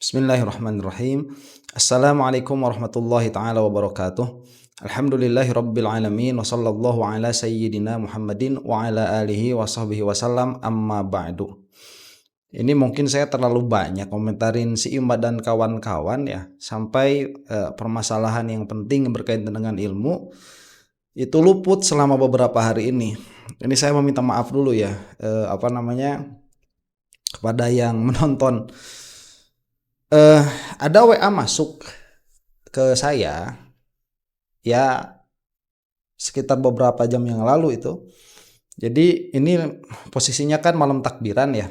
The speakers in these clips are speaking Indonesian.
Bismillahirrahmanirrahim. Assalamualaikum warahmatullahi taala wabarakatuh. Alhamdulillahi rabbil alamin wa sallallahu ala sayyidina Muhammadin wa ala alihi wa sahbihi wasallam, amma ba'du. Ini mungkin saya terlalu banyak komentarin si Imad dan kawan-kawan ya, sampai permasalahan yang penting berkaitan dengan ilmu itu luput selama beberapa hari ini. Ini saya meminta maaf dulu ya, kepada yang menonton. Ada WA masuk ke saya ya sekitar beberapa jam yang lalu itu. Jadi ini posisinya kan malam takbiran ya,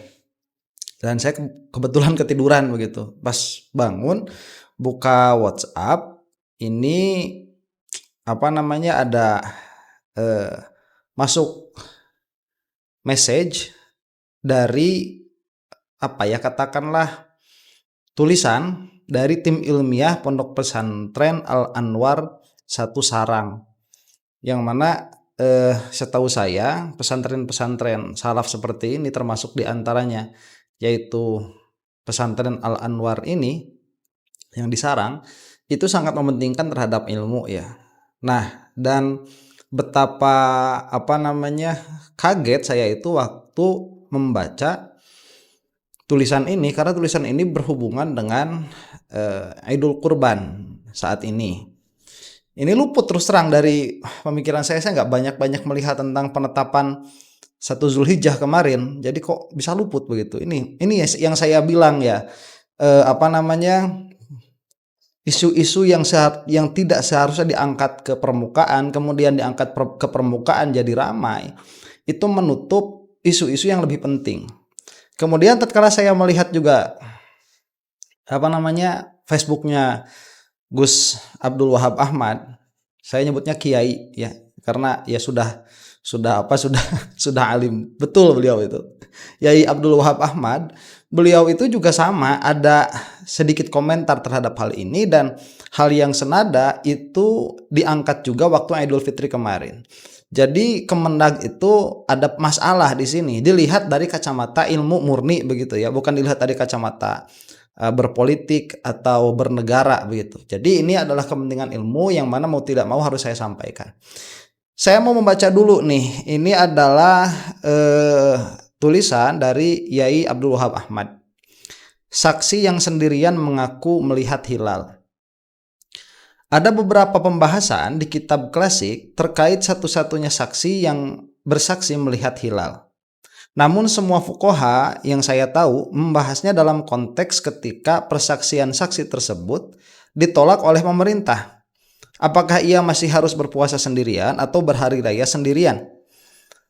dan saya kebetulan ketiduran begitu. Pas bangun buka WhatsApp, ini ada masuk message dari katakanlah tulisan dari tim ilmiah Pondok Pesantren Al-Anwar 1 Sarang, yang mana setahu saya pesantren-pesantren salaf seperti ini termasuk diantaranya, yaitu pesantren Al-Anwar ini yang di Sarang, itu sangat mementingkan terhadap ilmu ya. Nah, dan betapa kaget saya itu waktu membaca tulisan ini, karena tulisan ini berhubungan dengan Idul Kurban saat ini. Ini luput terus terang dari pemikiran saya nggak banyak melihat tentang penetapan 1 Zulhijjah kemarin. Jadi kok bisa luput begitu? Ini yang saya bilang ya, isu-isu yang tidak seharusnya diangkat ke permukaan, kemudian diangkat ke permukaan jadi ramai, itu menutup isu-isu yang lebih penting. Kemudian tatkala saya melihat juga Facebooknya Gus Abdul Wahab Ahmad, saya nyebutnya Kiai ya, karena ya sudah alim betul beliau itu. Yai Abdul Wahab Ahmad, beliau itu juga sama ada sedikit komentar terhadap hal ini, dan hal yang senada itu diangkat juga waktu Idul Fitri kemarin. Jadi Kemendag itu ada masalah di sini, dilihat dari kacamata ilmu murni begitu ya, bukan dilihat dari kacamata berpolitik atau bernegara begitu. Jadi ini adalah kepentingan ilmu yang mana mau tidak mau harus saya sampaikan. Saya mau membaca dulu nih, ini adalah tulisan dari Yai Abdul Wahab Ahmad. Saksi yang sendirian mengaku melihat hilal. Ada beberapa pembahasan di kitab klasik terkait satu-satunya saksi yang bersaksi melihat hilal. Namun semua fuqaha yang saya tahu membahasnya dalam konteks ketika persaksian saksi tersebut ditolak oleh pemerintah. Apakah ia masih harus berpuasa sendirian atau berhari raya sendirian?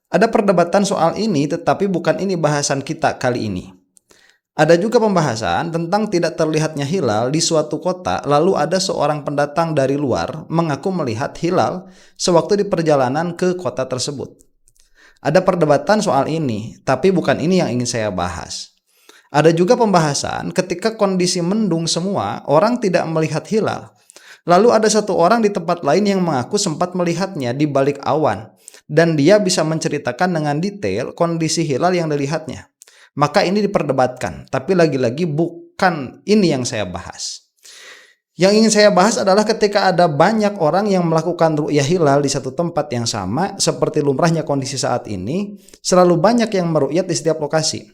Ada perdebatan soal ini, tetapi bukan ini bahasan kita kali ini. Ada juga pembahasan tentang tidak terlihatnya hilal di suatu kota, lalu ada seorang pendatang dari luar mengaku melihat hilal sewaktu di perjalanan ke kota tersebut. Ada perdebatan soal ini, tapi bukan ini yang ingin saya bahas. Ada juga pembahasan ketika kondisi mendung semua, orang tidak melihat hilal. Lalu ada satu orang di tempat lain yang mengaku sempat melihatnya di balik awan, dan dia bisa menceritakan dengan detail kondisi hilal yang dilihatnya. Maka ini diperdebatkan, tapi lagi-lagi bukan ini yang saya bahas. Yang ingin saya bahas adalah ketika ada banyak orang yang melakukan ru'yah hilal di satu tempat yang sama, seperti lumrahnya kondisi saat ini, selalu banyak yang meru'yat di setiap lokasi.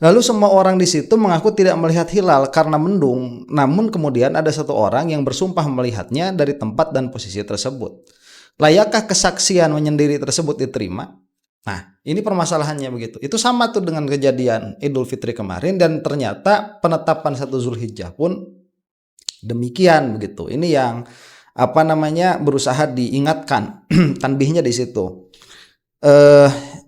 Lalu semua orang di situ mengaku tidak melihat hilal karena mendung, namun kemudian ada satu orang yang bersumpah melihatnya dari tempat dan posisi tersebut. Layakkah kesaksian menyendiri tersebut diterima? Nah, ini permasalahannya begitu. Itu sama tuh dengan kejadian Idul Fitri kemarin, dan ternyata penetapan 1 Zulhijjah pun demikian begitu. Ini yang berusaha diingatkan tanbihnya di situ.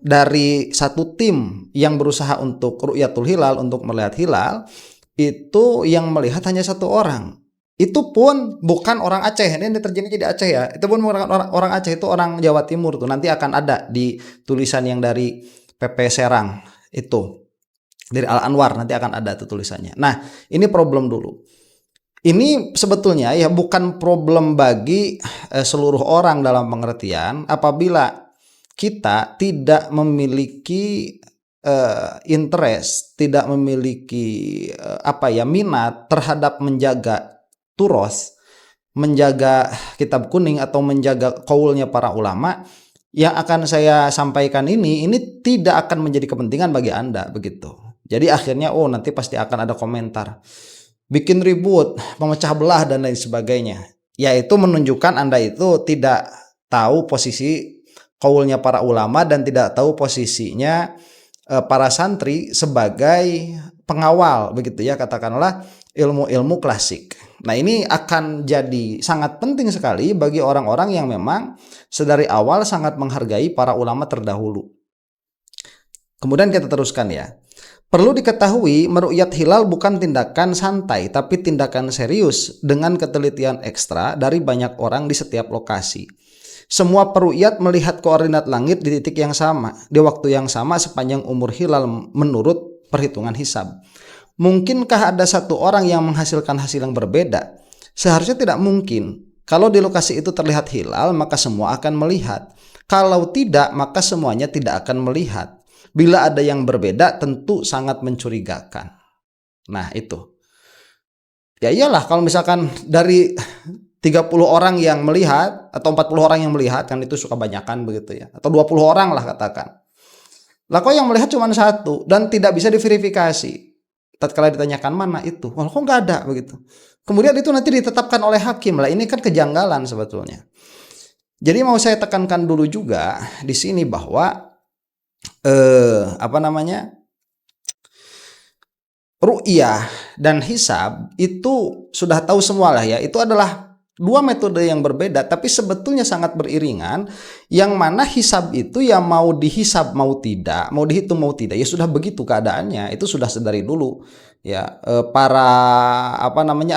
Dari satu tim yang berusaha untuk ru'yatul hilal, untuk melihat hilal, itu yang melihat hanya satu orang. Itu pun bukan orang Aceh. Ini terjadi di Aceh ya. Itu pun bukan orang Aceh, itu orang Jawa Timur tuh. Nanti akan ada di tulisan yang dari PP Serang itu. Dari Al-Anwar nanti akan ada tuh tulisannya. Nah, ini problem dulu. Ini sebetulnya ya bukan problem bagi seluruh orang, dalam pengertian apabila kita tidak memiliki interest, tidak memiliki minat terhadap menjaga turos, menjaga kitab kuning atau menjaga qaulnya para ulama, yang akan saya sampaikan ini tidak akan menjadi kepentingan bagi Anda begitu. Jadi akhirnya nanti pasti akan ada komentar, bikin ribut, memecah belah dan lain sebagainya. Yaitu menunjukkan Anda itu tidak tahu posisi qaulnya para ulama dan tidak tahu posisinya para santri sebagai pengawal begitu ya, katakanlah ilmu-ilmu klasik. Nah, ini akan jadi sangat penting sekali bagi orang-orang yang memang sedari awal sangat menghargai para ulama terdahulu. Kemudian kita teruskan ya. Perlu diketahui, meru'yat hilal bukan tindakan santai, tapi tindakan serius dengan ketelitian ekstra dari banyak orang di setiap lokasi. Semua peru'yat melihat koordinat langit di titik yang sama, di waktu yang sama sepanjang umur hilal menurut perhitungan hisab. Mungkinkah ada satu orang yang menghasilkan hasil yang berbeda? Seharusnya tidak mungkin. Kalau di lokasi itu terlihat hilal, maka semua akan melihat. Kalau tidak, maka semuanya tidak akan melihat. Bila ada yang berbeda, tentu sangat mencurigakan. Nah, itu. Ya iyalah, kalau misalkan dari 30 orang yang melihat atau 40 orang yang melihat, kan itu suka banyakan begitu ya. Atau 20 orang lah katakan. Lah kok yang melihat cuma satu dan tidak bisa diverifikasi. Tatkala ditanyakan mana itu, kok nggak ada begitu. Kemudian itu nanti ditetapkan oleh hakim. Lah ini kan kejanggalan sebetulnya. Jadi mau saya tekankan dulu juga di sini bahwa ru'yah dan hisab itu sudah tahu semua lah ya. Itu adalah dua metode yang berbeda tapi sebetulnya sangat beriringan, yang mana hisab itu ya mau dihisab mau tidak, mau dihitung mau tidak, ya sudah begitu keadaannya. Itu sudah sedari dulu ya. Para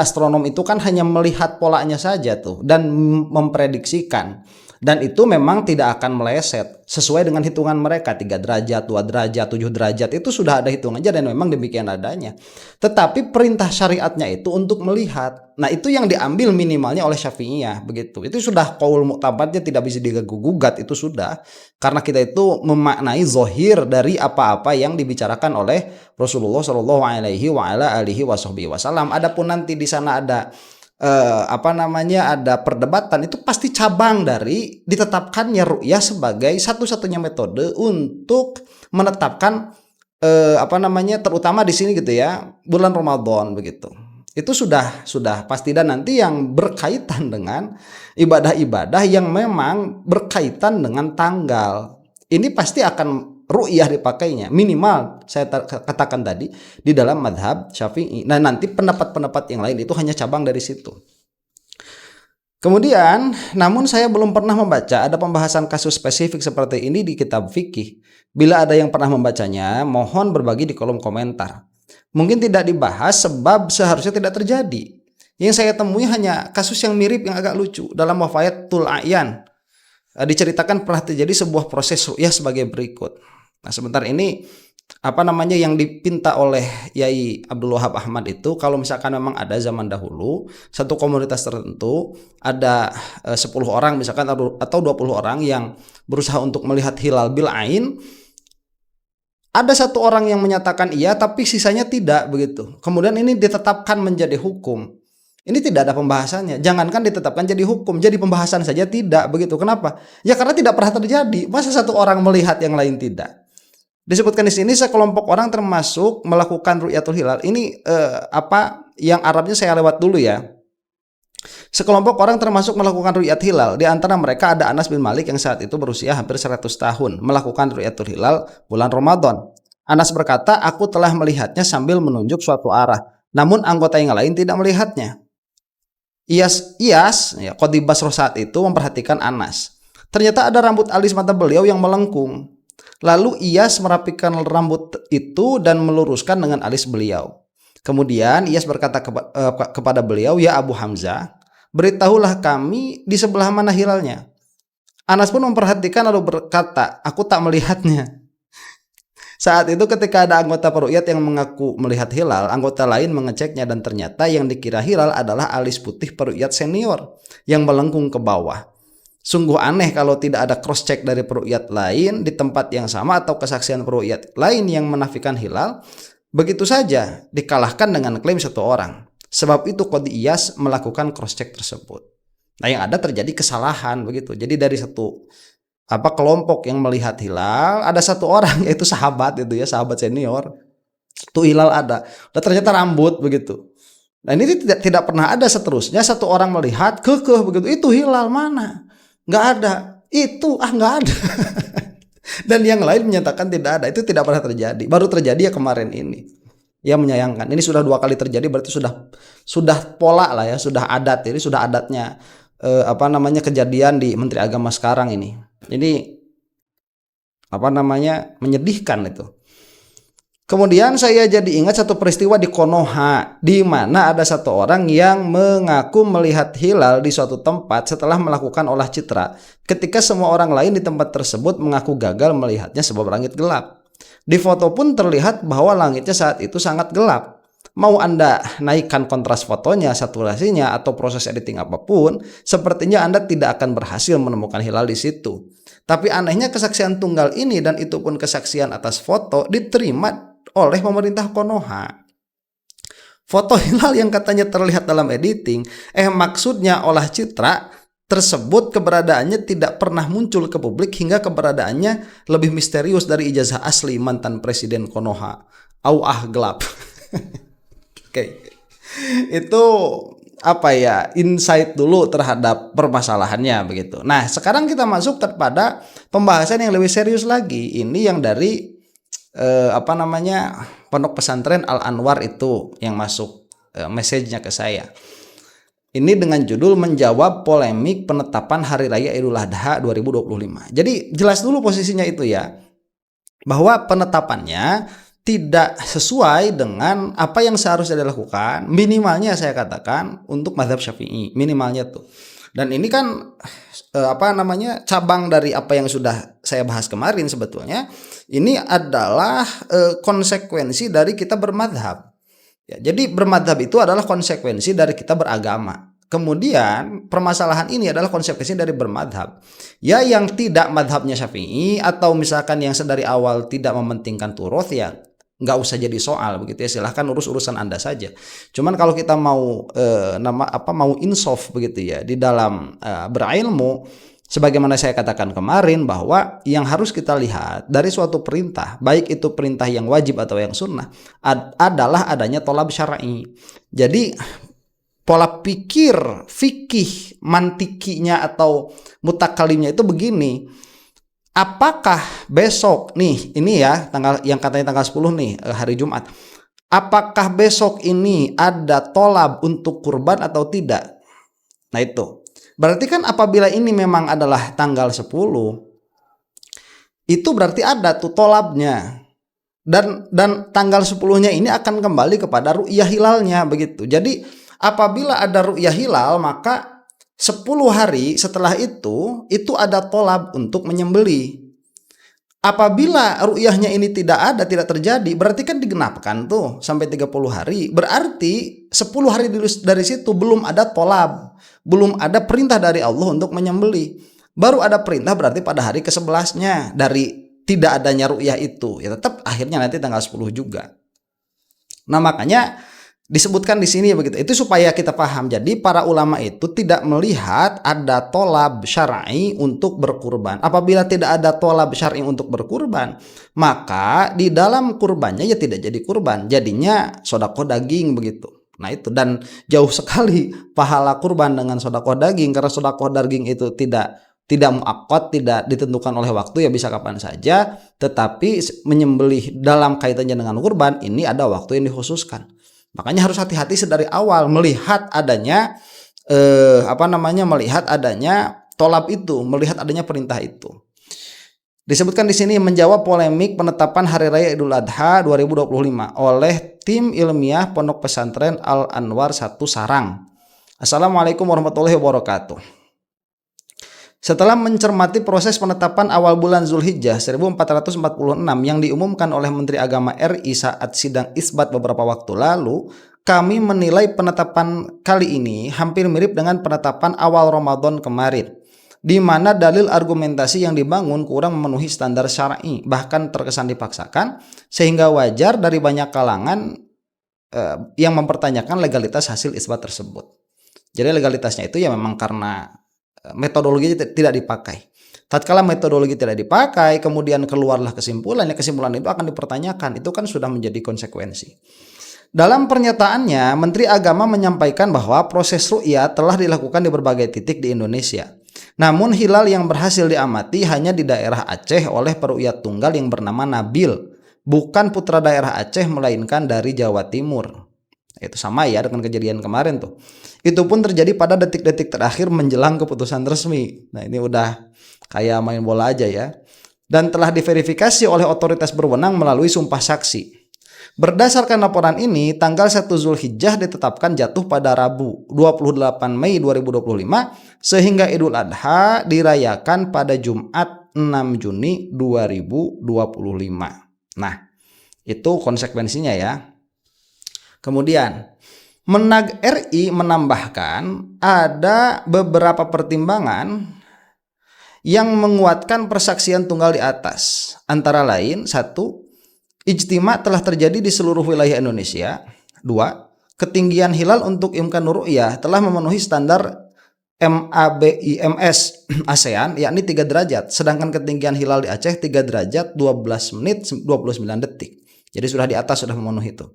astronom itu kan hanya melihat polanya saja tuh dan memprediksikan. Dan itu memang tidak akan meleset sesuai dengan hitungan mereka. 3 derajat, 2 derajat, 7 derajat itu sudah ada hitungannya dan memang demikian adanya. Tetapi perintah syariatnya itu untuk melihat. Nah, itu yang diambil minimalnya oleh Syafi'iyah begitu. Itu sudah qaul mu'tabarnya, tidak bisa diganggu-gugat, itu sudah. Karena kita itu memaknai zahir dari apa-apa yang dibicarakan oleh Rasulullah Shallallahu alaihi wasallam. Adapun nanti di sana ada ada perdebatan, itu pasti cabang dari ditetapkannya ru'yah sebagai satu-satunya metode untuk menetapkan terutama di sini gitu ya, bulan Ramadan begitu. Itu sudah pasti. Dan nanti yang berkaitan dengan ibadah-ibadah yang memang berkaitan dengan tanggal, ini pasti akan ru'yah dipakainya, minimal saya katakan tadi di dalam madhab Syafi'i. Nah, nanti pendapat-pendapat yang lain itu hanya cabang dari situ. Kemudian, namun saya belum pernah membaca ada pembahasan kasus spesifik seperti ini di kitab fikih. Bila ada yang pernah membacanya, mohon berbagi di kolom komentar. Mungkin tidak dibahas sebab seharusnya tidak terjadi. Yang saya temui hanya kasus yang mirip yang agak lucu. Dalam Wafayatul A'yan diceritakan pernah terjadi sebuah proses ru'yah sebagai berikut. Nah, sebentar ini yang dipinta oleh Yai Abdul Wahab Ahmad itu, kalau misalkan memang ada zaman dahulu satu komunitas tertentu, ada 10 orang misalkan atau 20 orang yang berusaha untuk melihat hilal bil ain, ada satu orang yang menyatakan iya tapi sisanya tidak begitu. Kemudian ini ditetapkan menjadi hukum. Ini tidak ada pembahasannya. Jangankan ditetapkan jadi hukum, jadi pembahasan saja tidak begitu. Kenapa? Ya karena tidak pernah terjadi. Masa satu orang melihat yang lain tidak? Disebutkan di sini sekelompok orang termasuk melakukan ru'yatul hilal. Ini yang Arabnya saya lewat dulu ya. Sekelompok orang termasuk melakukan ru'yat hilal. Di antara mereka ada Anas bin Malik yang saat itu berusia hampir 100 tahun melakukan ru'yatul hilal bulan Ramadan. Anas berkata, "Aku telah melihatnya sambil menunjuk suatu arah. Namun anggota yang lain tidak melihatnya." Iyas Qadhi Basrah saat itu memperhatikan Anas. Ternyata ada rambut alis mata beliau yang melengkung. Lalu Iyas merapikan rambut itu dan meluruskan dengan alis beliau. Kemudian Iyas berkata kepada beliau, "Ya Abu Hamzah, beritahulah kami di sebelah mana hilalnya." Anas pun memperhatikan lalu berkata, "Aku tak melihatnya." Saat itu ketika ada anggota peru'yat yang mengaku melihat hilal, anggota lain mengeceknya dan ternyata yang dikira hilal adalah alis putih peru'yat senior yang melengkung ke bawah. Sungguh aneh kalau tidak ada cross check dari peruqyat lain di tempat yang sama atau kesaksian peruqyat lain yang menafikan hilal begitu saja dikalahkan dengan klaim satu orang. Sebab itu Qadhi Iyas melakukan cross check tersebut. Nah, yang ada terjadi kesalahan begitu. Jadi dari satu kelompok yang melihat hilal, ada satu orang yaitu sahabat itu ya, sahabat senior. Tuh hilal ada. Dan ternyata rambut begitu. Nah, ini tidak pernah ada seterusnya satu orang melihat kekeh begitu. Itu hilal mana? Nggak ada. Itu nggak ada. Dan yang lain menyatakan tidak ada. Itu tidak pernah terjadi. Baru terjadi ya kemarin ini. Ya menyayangkan. Ini sudah 2 kali terjadi, berarti sudah pola lah ya, sudah adat. Ini sudah adatnya kejadian di Menteri Agama sekarang ini. Ini menyedihkan itu. Kemudian saya jadi ingat satu peristiwa di Konoha, di mana ada satu orang yang mengaku melihat hilal di suatu tempat setelah melakukan olah citra, ketika semua orang lain di tempat tersebut mengaku gagal melihatnya sebab langit gelap. Di foto pun terlihat bahwa langitnya saat itu sangat gelap. Mau Anda naikkan kontras fotonya, saturasinya, atau proses editing apapun, sepertinya Anda tidak akan berhasil menemukan hilal di situ. Tapi anehnya kesaksian tunggal ini, dan itu pun kesaksian atas foto, diterima oleh pemerintah Konoha. Foto hilal yang katanya terlihat dalam editing, maksudnya olah citra tersebut keberadaannya tidak pernah muncul ke publik hingga keberadaannya lebih misterius dari ijazah asli mantan Presiden Konoha. Gelap. Oke. Itu insight dulu terhadap permasalahannya begitu. Nah, sekarang kita masuk kepada pembahasan yang lebih serius lagi. Ini yang dari Pondok Pesantren Al Anwar itu yang masuk message-nya ke saya. Ini dengan judul menjawab polemik penetapan Hari Raya Idul Adha 2025. Jadi jelas dulu posisinya itu ya, bahwa penetapannya tidak sesuai dengan apa yang seharusnya dilakukan. Minimalnya saya katakan untuk mazhab Syafi'i, minimalnya tuh. Dan ini kan cabang dari apa yang sudah saya bahas kemarin sebetulnya. Ini adalah konsekuensi dari kita bermadhab. Ya, jadi bermadhab itu adalah konsekuensi dari kita beragama. Kemudian permasalahan ini adalah konsekuensi dari bermadhab. Ya, yang tidak madhabnya Syafi'i atau misalkan yang sedari awal tidak mementingkan turuth, ya nggak usah jadi soal begitu ya, silahkan urusan Anda saja. Cuman kalau kita mau mau insaf begitu ya di dalam berilmu, sebagaimana saya katakan kemarin, bahwa yang harus kita lihat dari suatu perintah, baik itu perintah yang wajib atau yang sunnah, adalah adanya tolab syar'i. Jadi pola pikir fikih mantikinya atau mutakalimnya itu begini. Apakah besok nih, ini ya yang katanya tanggal 10 nih, hari Jumat, apakah besok ini ada tolab untuk kurban atau tidak? Nah itu berarti kan apabila ini memang adalah tanggal 10, itu berarti ada tuh tolabnya. Dan tanggal 10-nya ini akan kembali kepada ru'yah hilalnya begitu. Jadi apabila ada ru'yah hilal, maka 10 hari setelah itu ada tolab untuk menyembelih. Apabila ru'yahnya ini tidak terjadi, berarti kan digenapkan tuh sampai 30 hari. Berarti 10 hari dari situ belum ada tolab, belum ada perintah dari Allah untuk menyembelih. Baru ada perintah berarti pada hari ke-11-nya dari tidak adanya ru'yah itu. Ya tetap akhirnya nanti tanggal 10 juga. Nah, makanya disebutkan di sini begitu. Itu supaya kita paham. Jadi para ulama itu tidak melihat ada tolab syar'i untuk berkurban. Apabila tidak ada tolab syar'i untuk berkurban, maka di dalam kurbannya ya tidak jadi kurban. Jadinya sedekah daging begitu. Nah itu, dan jauh sekali pahala kurban dengan sedekah daging, karena sedekah daging itu tidak muakkad, tidak ditentukan oleh waktu, ya bisa kapan saja. Tetapi menyembelih dalam kaitannya dengan kurban ini ada waktu yang dikhususkan. Makanya harus hati-hati sedari awal melihat adanya melihat adanya tolab itu, melihat adanya perintah itu. Disebutkan di sini menjawab polemik penetapan Hari Raya Idul Adha 2025 oleh tim ilmiah Pondok Pesantren Al Anwar 1 Sarang. Assalamualaikum warahmatullahi wabarakatuh. Setelah mencermati proses penetapan awal bulan Zulhijjah 1446 yang diumumkan oleh Menteri Agama RI saat sidang isbat beberapa waktu lalu, kami menilai penetapan kali ini hampir mirip dengan penetapan awal Ramadan kemarin. di mana dalil argumentasi yang dibangun kurang memenuhi standar syar'i, bahkan terkesan dipaksakan, sehingga wajar dari banyak kalangan yang mempertanyakan legalitas hasil isbat tersebut. Jadi legalitasnya itu ya memang karena metodologi tidak dipakai. Tatkala metodologi tidak dipakai, kemudian keluarlah kesimpulan itu akan dipertanyakan. Itu kan sudah menjadi konsekuensi. Dalam pernyataannya, Menteri Agama menyampaikan bahwa proses ru'yah telah dilakukan di berbagai titik di Indonesia. Namun hilal yang berhasil diamati hanya di daerah Aceh oleh peru'yah tunggal yang bernama Nabil, bukan putra daerah Aceh melainkan dari Jawa Timur. Itu sama ya dengan kejadian kemarin tuh. Itu pun terjadi pada detik-detik terakhir menjelang keputusan resmi. Nah, ini udah kayak main bola aja ya. Dan telah diverifikasi oleh otoritas berwenang melalui sumpah saksi. Berdasarkan laporan ini, tanggal 1 Zulhijjah ditetapkan jatuh pada Rabu 28 Mei 2025 sehingga Idul Adha dirayakan pada Jumat 6 Juni 2025. Nah, itu konsekuensinya ya. Kemudian, Menag RI menambahkan ada beberapa pertimbangan yang menguatkan persaksian tunggal di atas. Antara lain, 1. Ijtima telah terjadi di seluruh wilayah Indonesia. 2. Ketinggian hilal untuk imkan ru'yah telah memenuhi standar MABIMS ASEAN yakni 3 derajat, sedangkan ketinggian hilal di Aceh 3 derajat 12 menit 29 detik. Jadi sudah di atas, sudah memenuhi itu.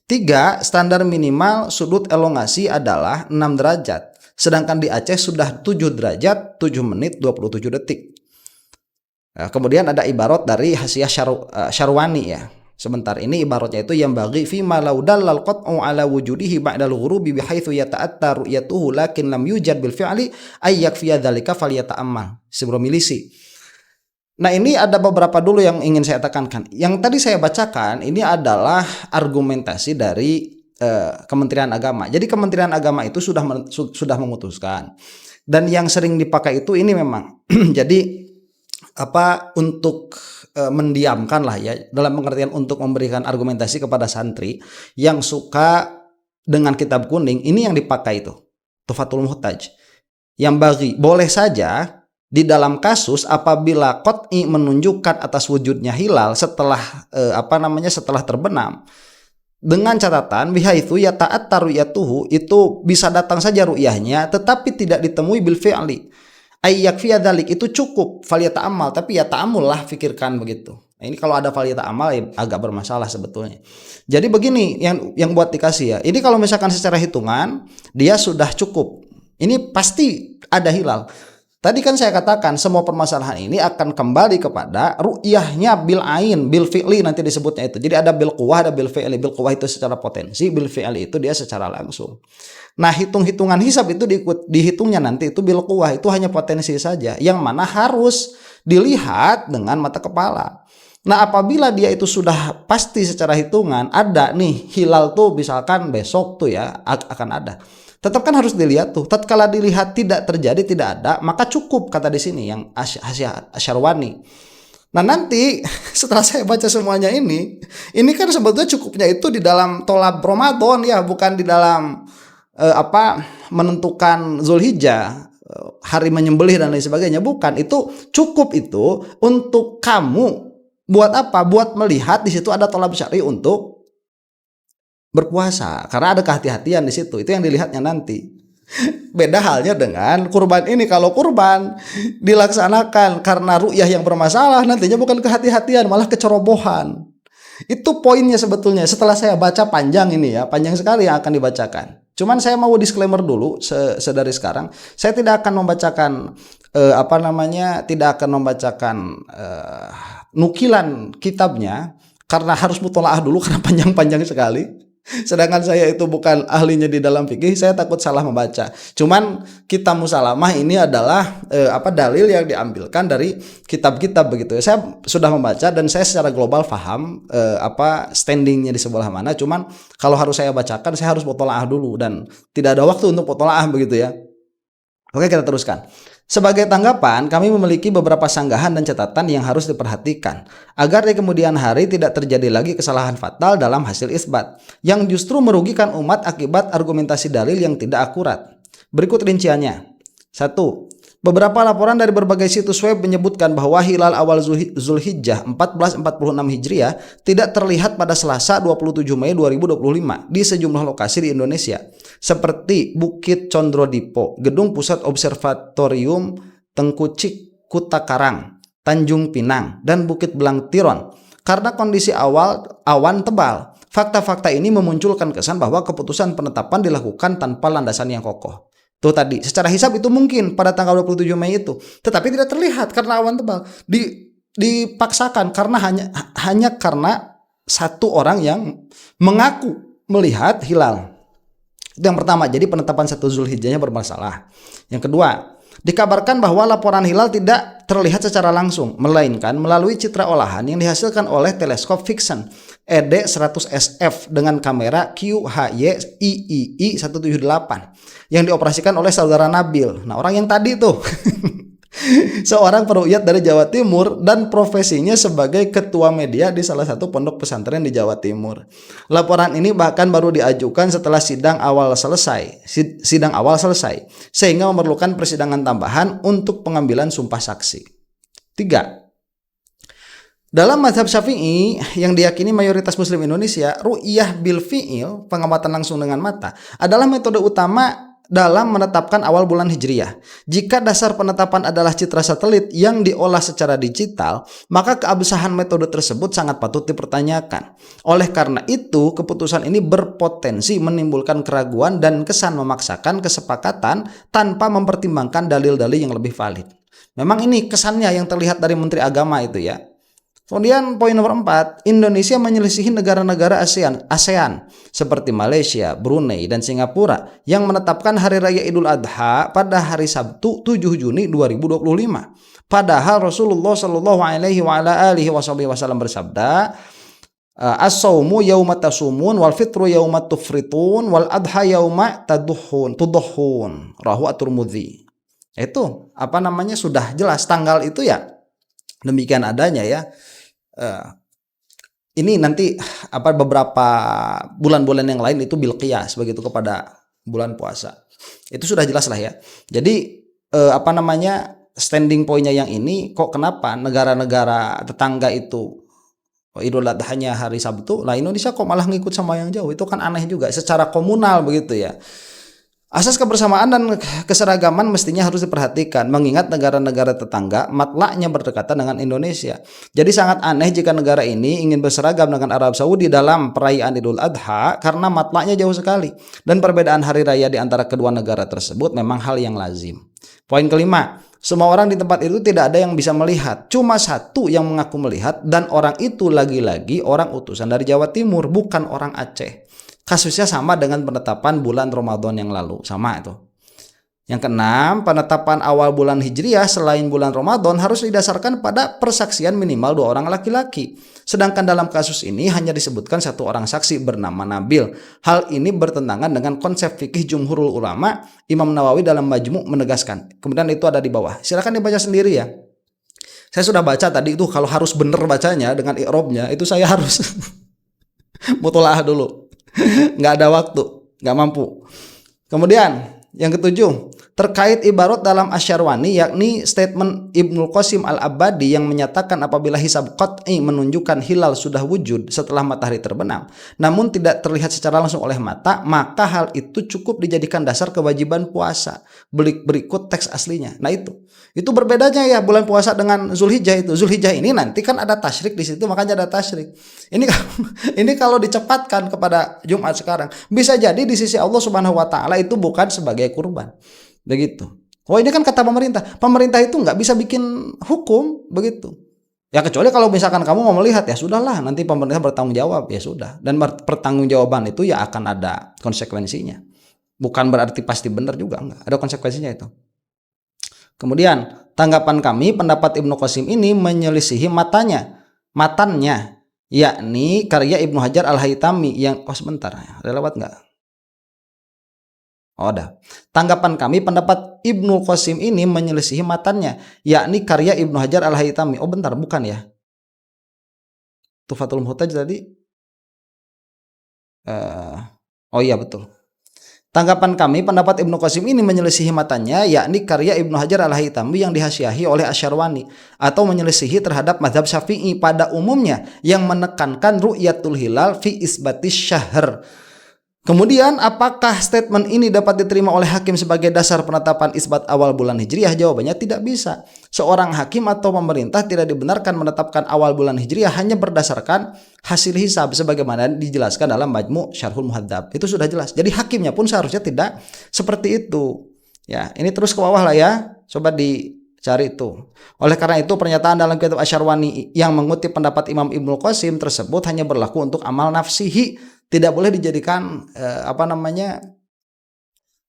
3. Standar minimal sudut elongasi adalah 6 derajat, sedangkan di Aceh sudah 7 derajat 7 menit 27 detik. Nah, kemudian ada ibarat dari Hasyiah Syarwani ya. Sebentar, ini ibaratnya itu yang bagi fi ma law dallal qat'u ala wujudihi ba'dal ghurubi bihaitsu yata'atta ru'yatuhu lakin lam yujad bil fi'li ay yakfiya dzalika falyata'ammal. Milisi. Nah, ini ada beberapa dulu yang ingin saya tekankan. Yang tadi saya bacakan ini adalah argumentasi dari Kementerian Agama. Jadi Kementerian Agama itu sudah memutuskan. Dan yang sering dipakai itu ini memang jadi untuk mendiamkan lah ya, dalam pengertian untuk memberikan argumentasi kepada santri yang suka dengan kitab kuning. Ini yang dipakai itu Tuhfatul Muhtaj. Yang bagi boleh saja di dalam kasus apabila qat'i menunjukkan atas wujudnya hilal setelah setelah terbenam, dengan catatan bihaitsu yata'atta ru'yatuhu, itu bisa datang saja ru'yahnya tetapi tidak ditemui bil fi'li. Ayyakfiya dzalik, itu cukup, falyata'ammal, tapi ya ta'amul lah, pikirkan begitu. Nah, ini kalau ada falyata'ammal ya agak bermasalah sebetulnya. Jadi begini yang buat dikasih ya. Ini kalau misalkan secara hitungan dia sudah cukup. Ini pasti ada hilal. Tadi kan saya katakan semua permasalahan ini akan kembali kepada ru'yahnya bil ain, bil fi'li nanti disebutnya itu. Jadi ada bil quwah, ada bil fi'li. Bil quwah itu secara potensi, bil fi'li itu dia secara langsung. Nah, hitung-hitungan hisab itu dihitungnya nanti itu bil quwah, itu hanya potensi saja, yang mana harus dilihat dengan mata kepala. Nah, apabila dia itu sudah pasti secara hitungan ada nih hilal tuh misalkan besok tuh ya akan ada. Tetap kan harus dilihat tuh. Tatkala dilihat tidak terjadi, tidak ada, maka cukup kata di sini yang Hasyiah Syarwani. Nah, nanti setelah saya baca semuanya ini kan sebetulnya cukupnya itu di dalam tolab Ramadan ya, bukan di dalam menentukan Zulhijjah, hari menyembelih dan lain sebagainya, bukan. Itu cukup itu untuk kamu buat apa? Buat melihat di situ ada tolab syar'i untuk berpuasa, karena ada kehati-hatian di situ. Itu yang dilihatnya nanti. Beda halnya dengan kurban ini. Kalau kurban dilaksanakan karena ru'yah yang bermasalah, nantinya bukan kehati-hatian, malah kecerobohan. Itu poinnya sebetulnya. Setelah saya baca panjang ini ya, panjang sekali yang akan dibacakan. Cuman saya mau disclaimer dulu sedari sekarang, saya tidak akan membacakan tidak akan membacakan nukilan kitabnya karena harus mutolaah dulu karena panjang-panjang sekali. Sedangkan saya itu bukan ahlinya di dalam fikih, saya takut salah membaca. Cuman kitab musalamah ini adalah dalil yang diambilkan dari kitab-kitab begitu. Saya sudah membaca dan saya secara global paham standingnya di sebelah mana. Cuman kalau harus saya bacakan, saya harus mutolaah dulu dan tidak ada waktu untuk mutolaah begitu ya. Oke, kita teruskan. Sebagai tanggapan, kami memiliki beberapa sanggahan dan catatan yang harus diperhatikan agar di kemudian hari tidak terjadi lagi kesalahan fatal dalam hasil isbat yang justru merugikan umat akibat argumentasi dalil yang tidak akurat. Berikut rinciannya. 1. Beberapa laporan dari berbagai situs web menyebutkan bahwa hilal awal Zulhijjah 1446 Hijriah tidak terlihat pada Selasa 27 Mei 2025 di sejumlah lokasi di Indonesia, seperti Bukit Condrodipo, Gedung Pusat Observatorium Tengkucik Kutakarang, Tanjung Pinang, dan Bukit Belang Tiron. Karena kondisi awal awan tebal, fakta-fakta ini memunculkan kesan bahwa keputusan penetapan dilakukan tanpa landasan yang kokoh. Tuh tadi, secara hisab itu mungkin pada tanggal 27 Mei itu, tetapi tidak terlihat karena awan tebal. Dipaksakan karena hanya karena satu orang yang mengaku melihat hilal. Itu yang pertama, jadi penetapan 1 Zulhijjahnya bermasalah. Yang kedua, dikabarkan bahwa laporan hilal tidak terlihat secara langsung, melainkan melalui citra olahan yang dihasilkan oleh teleskop Vixen ED100SF dengan kamera QHY III 178 yang dioperasikan oleh saudara Nabil. Nah, orang yang tadi tuh seorang peruqyat dari Jawa Timur dan profesinya sebagai ketua media di salah satu pondok pesantren di Jawa Timur. Laporan ini bahkan baru diajukan setelah sidang awal selesai, sehingga memerlukan persidangan tambahan untuk pengambilan sumpah saksi. 3. Dalam mazhab Syafi'i yang diyakini mayoritas muslim Indonesia, ru'yah bil fi'il, pengamatan langsung dengan mata, adalah metode utama dalam menetapkan awal bulan Hijriah. Jika dasar penetapan adalah citra satelit yang diolah secara digital, maka keabsahan metode tersebut sangat patut dipertanyakan. Oleh karena itu, keputusan ini berpotensi menimbulkan keraguan dan kesan memaksakan kesepakatan tanpa mempertimbangkan dalil-dalil yang lebih valid. Memang ini kesannya yang terlihat dari Menteri Agama itu ya. Kemudian poin nomor 4, Indonesia menyelisihi negara-negara ASEAN seperti Malaysia, Brunei, dan Singapura yang menetapkan Hari Raya Idul Adha pada hari Sabtu 7 Juni 2025. Padahal Rasulullah Shallallahu Alaihi Wasallam bersabda, as-saumu yauma tasumun wal fitru yauma tufritun wal adha yauma tudhun. Rawahu at-Tirmidzi. Itu sudah jelas tanggal itu ya. Demikian adanya ya. Ini nanti beberapa bulan-bulan yang lain itu bil qiyas begitu kepada bulan puasa. Itu sudah jelas lah ya. Jadi standing pointnya yang ini kok kenapa negara-negara tetangga itu Idul Adha-nya hari Sabtu, lah Indonesia kok malah ngikut sama yang jauh? Itu kan aneh juga secara komunal begitu ya. Asas kebersamaan dan keseragaman mestinya harus diperhatikan, mengingat negara-negara tetangga matlaknya berdekatan dengan Indonesia. Jadi sangat aneh jika negara ini ingin berseragam dengan Arab Saudi dalam perayaan Idul Adha karena matlaknya jauh sekali. Dan perbedaan hari raya di antara kedua negara tersebut memang hal yang lazim. Poin kelima, semua orang di tempat itu tidak ada yang bisa melihat. Cuma satu yang mengaku melihat, dan orang itu lagi-lagi orang utusan dari Jawa Timur, bukan orang Aceh. Kasusnya sama dengan penetapan bulan Ramadan yang lalu, sama itu. Yang keenam, penetapan awal bulan Hijriah selain bulan Ramadan harus didasarkan pada persaksian minimal 2 orang laki-laki. Sedangkan dalam kasus ini hanya disebutkan 1 orang saksi bernama Nabil. Hal ini bertentangan dengan konsep fikih jumhurul ulama. Imam Nawawi dalam Majmu' menegaskan. Kemudian itu ada di bawah. Silakan dibaca sendiri ya. Saya sudah baca tadi itu, kalau harus benar bacanya dengan i'robnya itu saya harus mutolaah dulu. Nggak ada waktu, nggak mampu. Kemudian yang ketujuh, terkait ibarat dalam Asyarwani, yakni statement Ibnul Qasim Al-Abadi yang menyatakan apabila hisab qat'i menunjukkan hilal sudah wujud setelah matahari terbenam, namun tidak terlihat secara langsung oleh mata, maka hal itu cukup dijadikan dasar kewajiban puasa. Berikut teks aslinya. Nah itu berbedanya ya bulan puasa dengan Zulhijjah itu. Zulhijjah ini nanti kan ada tasyrik di situ, makanya ada tasyrik. Ini kalau dicepatkan kepada Jumat sekarang, bisa jadi di sisi Allah Subhanahu wa taala itu bukan sebagai kurban. Begitu. Oh, ini kan kata pemerintah. Pemerintah itu nggak bisa bikin hukum begitu. Ya kecuali kalau misalkan kamu mau melihat, ya sudahlah, nanti pemerintah bertanggung jawab, ya sudah. Dan pertanggungjawaban itu ya akan ada konsekuensinya. Bukan berarti pasti benar juga, enggak. Ada konsekuensinya itu. Kemudian tanggapan kami, pendapat Ibnu Qasim ini menyelisihi matannya, yakni karya Ibnu Hajar Al-Haytami yang sebentar, ada lewat nggak? Oh, ada. Tanggapan kami, pendapat Ibnu Qasim ini menyelisihi matannya, yakni karya Ibnu Hajar Al-Haytami. Oh bentar, bukan ya? Tuhfatul Muhtaj tadi. Oh iya betul. Tanggapan kami, pendapat Ibnu Qasim ini menyelisihi matanya, yakni karya Ibnu Hajar al-Haytami yang dihasyiahi oleh Asy-Syarwani, atau menyelisihi terhadap mazhab Syafi'i pada umumnya yang menekankan ru'yatul hilal fi isbatis syahr. Kemudian, apakah statement ini dapat diterima oleh hakim sebagai dasar penetapan isbat awal bulan Hijriah? Jawabannya tidak bisa. Seorang hakim atau pemerintah tidak dibenarkan menetapkan awal bulan Hijriah hanya berdasarkan hasil hisab sebagaimana dijelaskan dalam Majmu' Syarhul Muhadzab. Itu sudah jelas. Jadi hakimnya pun seharusnya tidak seperti itu. Ya, ini terus ke bawah lah ya. Coba dicari itu. Oleh karena itu, pernyataan dalam kitab Asy-Syarwani yang mengutip pendapat Imam Ibnu Qasim tersebut hanya berlaku untuk amal nafsihi, tidak boleh dijadikan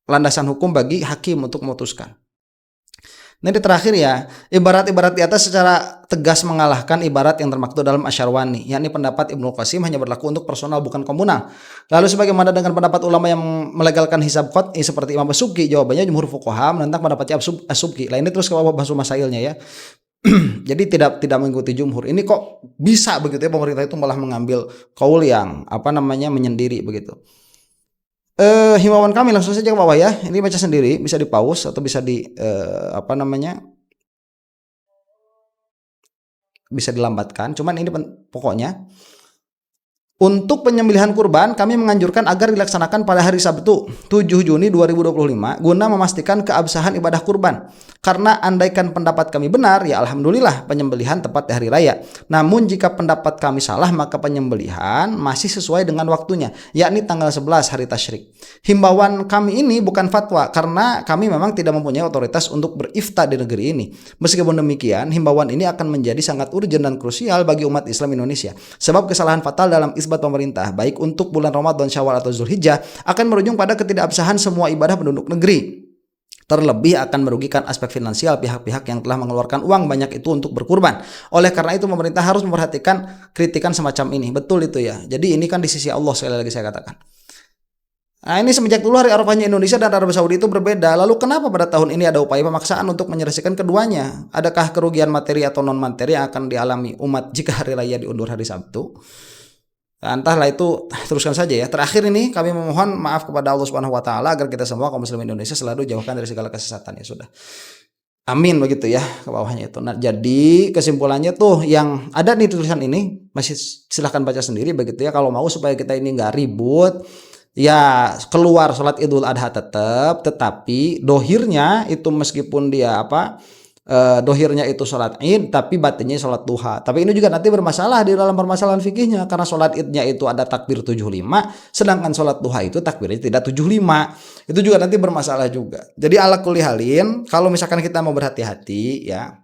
landasan hukum bagi hakim untuk memutuskan. Nah, di terakhir ya, ibarat-ibarat di atas secara tegas mengalahkan ibarat yang termaktub dalam Asy-Syarwani, yakni pendapat Ibnu Qasim hanya berlaku untuk personal bukan komunal. Lalu sebagaimana dengan pendapat ulama yang melegalkan hisab qat'i seperti Imam As-Subki, jawabannya jumhur fuqaha menentang pendapatnya As-Subki. Lah ini terus ke bawah bahasa masailnya ya. Jadi tidak mengikuti jumhur. Ini kok bisa begitu ya, pemerintah itu malah mengambil kaul yang menyendiri begitu. Himbauan kami langsung saja ke bawah ya. Ini baca sendiri, bisa di pause atau bisa bisa dilambatkan. Cuman ini pokoknya untuk penyembelihan kurban, kami menganjurkan agar dilaksanakan pada hari Sabtu 7 Juni 2025 guna memastikan keabsahan ibadah kurban. Karena andaikan pendapat kami benar, ya alhamdulillah penyembelihan tepat di hari raya. Namun jika pendapat kami salah, maka penyembelihan masih sesuai dengan waktunya, yakni tanggal 11 hari tasyrik. Himbauan kami ini bukan fatwa, karena kami memang tidak mempunyai otoritas untuk berifta di negeri ini. Meskipun demikian, himbauan ini akan menjadi sangat urgent dan krusial bagi umat Islam Indonesia. Sebab kesalahan fatal dalam isbat pemerintah, baik untuk bulan Ramadan, Syawal atau Zulhijjah, akan berujung pada ketidakabsahan semua ibadah penduduk negeri. Terlebih akan merugikan aspek finansial pihak-pihak yang telah mengeluarkan uang banyak itu untuk berkurban. Oleh karena itu pemerintah harus memperhatikan kritikan semacam ini. Betul itu ya. Jadi ini kan di sisi Allah, sekali lagi saya katakan. Nah, ini semenjak dulu hari Arafahnya Indonesia dan Arab Saudi itu berbeda. Lalu kenapa pada tahun ini ada upaya pemaksaan untuk menyelesaikan keduanya? Adakah kerugian materi atau non materi yang akan dialami umat jika hari raya diundur hari Sabtu? Nah, entahlah itu, teruskan saja ya. Terakhir ini kami memohon maaf kepada Allah Subhanahu wa taala agar kita semua kaum muslimin Indonesia selalu jauhkan dari segala kesesatan, ya sudah. Amin begitu ya, ke bawahnya itu. Nah, jadi kesimpulannya tuh yang ada di tulisan ini masih silahkan baca sendiri begitu ya. Kalau mau supaya kita ini nggak ribut, ya keluar sholat Idul Adha tetapi dohirnya itu meskipun dia dohirnya itu sholat id tapi batinnya sholat duha. Tapi ini juga nanti bermasalah di dalam permasalahan fikihnya, karena sholat idnya itu ada takbir 75, sedangkan sholat duha itu takbirnya tidak 75. Itu juga nanti bermasalah juga. Jadi ala kulli halin, kalau misalkan kita mau berhati-hati ya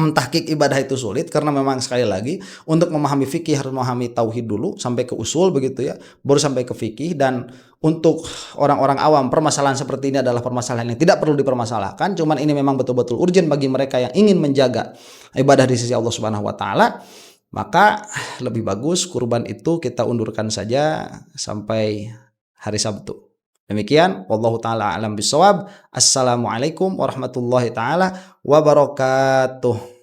mentahqiq ibadah itu sulit, karena memang sekali lagi untuk memahami fikih harus memahami tauhid dulu sampai ke usul begitu ya, baru sampai ke fikih. Dan untuk orang-orang awam, permasalahan seperti ini adalah permasalahan yang tidak perlu dipermasalahkan, cuman ini memang betul-betul urgent bagi mereka yang ingin menjaga ibadah di sisi Allah Subhanahu wa taala. Maka lebih bagus kurban itu kita undurkan saja sampai hari Sabtu. Demikian, wallahu taala alam bisawab. Assalamualaikum warahmatullahi taala wabarakatuh.